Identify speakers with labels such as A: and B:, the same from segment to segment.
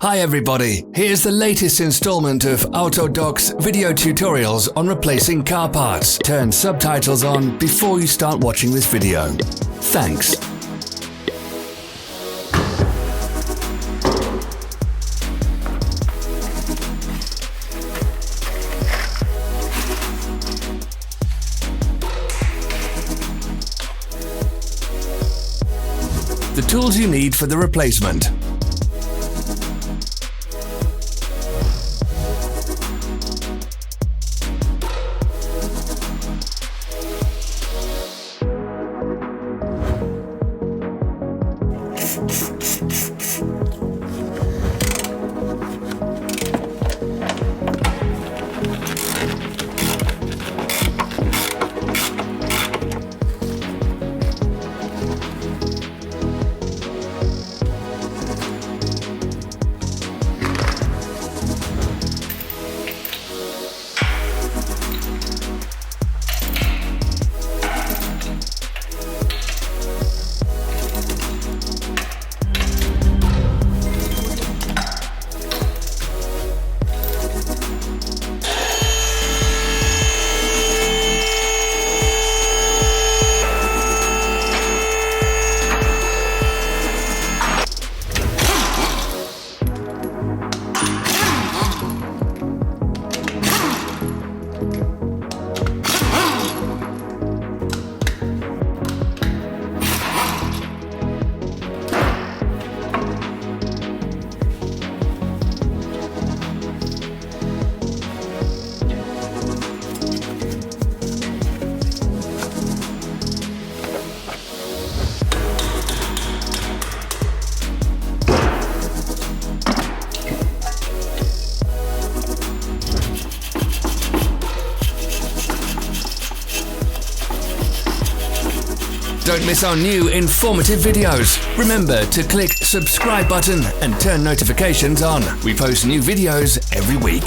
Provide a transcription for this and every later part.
A: Hi everybody, here's the latest installment of Autodoc's video tutorials on replacing car parts. Turn subtitles on before you start watching this video. Thanks. The tools you need for the replacement. Don't miss our new informative videos. Remember to click subscribe button and turn notifications on. We post new videos every week.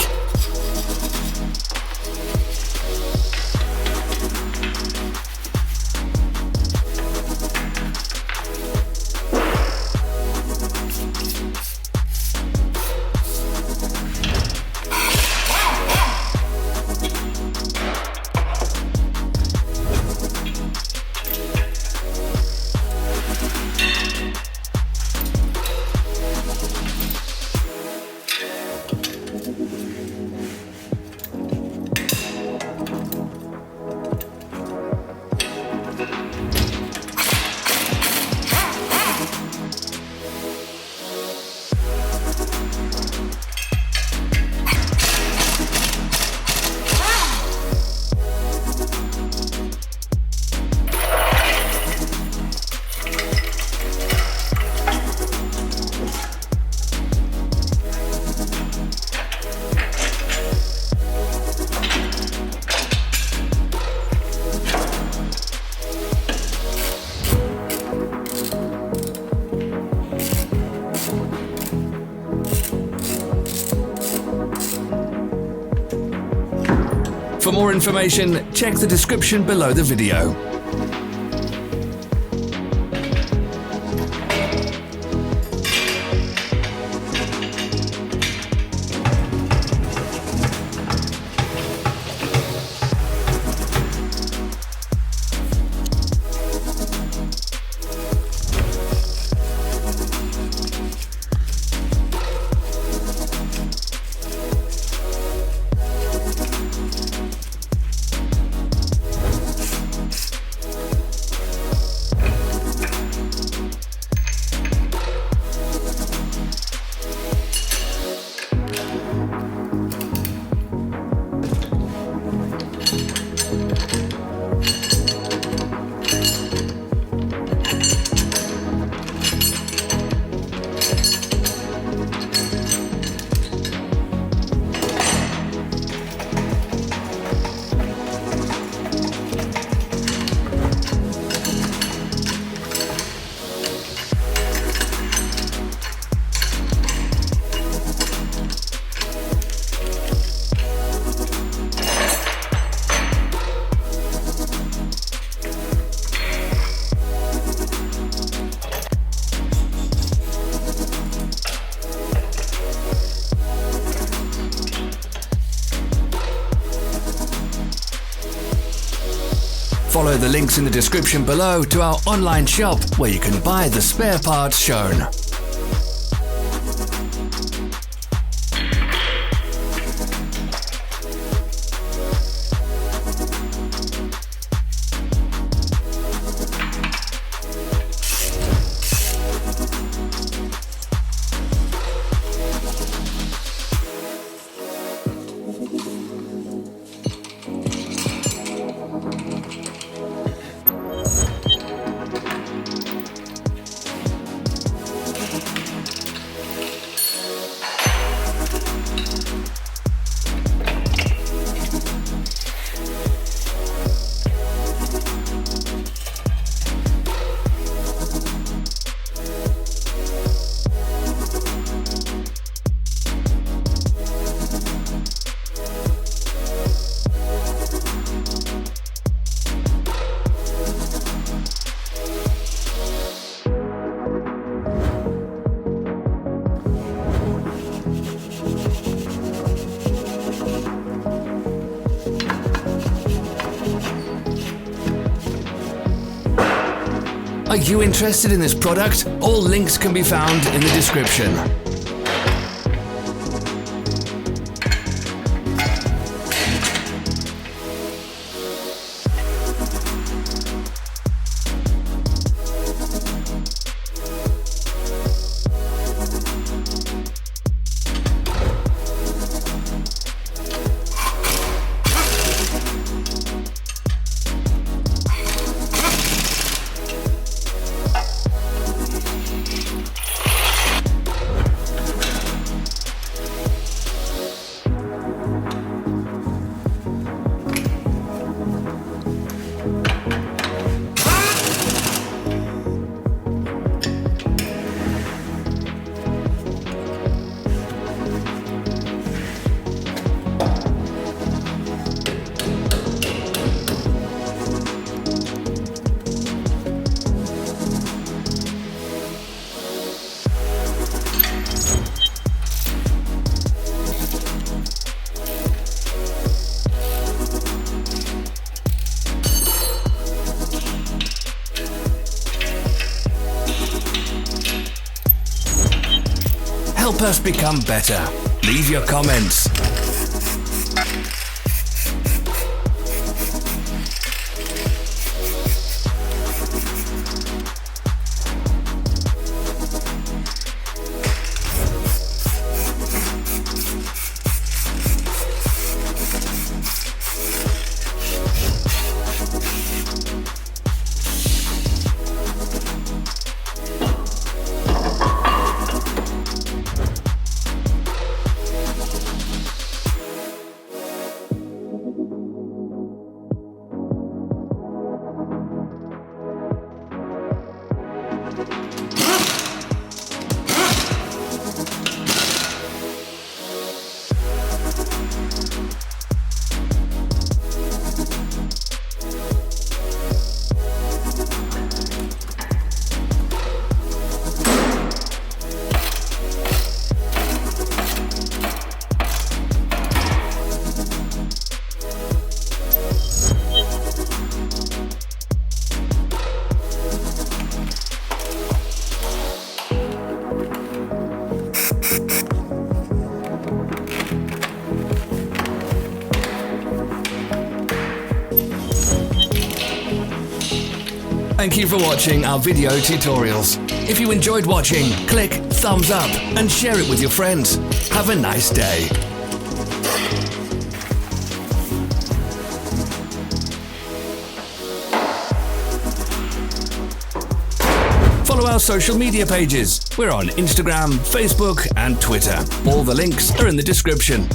A: For more information, check the description below the video. Follow the links in the description below to our online shop where you can buy the spare parts shown. Are you interested in this product? All links can be found in the description. Help us become better. Leave your comments. Thank you for watching our video tutorials. If you enjoyed watching, click thumbs up and share it with your friends. Have a nice day. Follow our social media pages. We're on Instagram, Facebook and Twitter. All the links are in the description.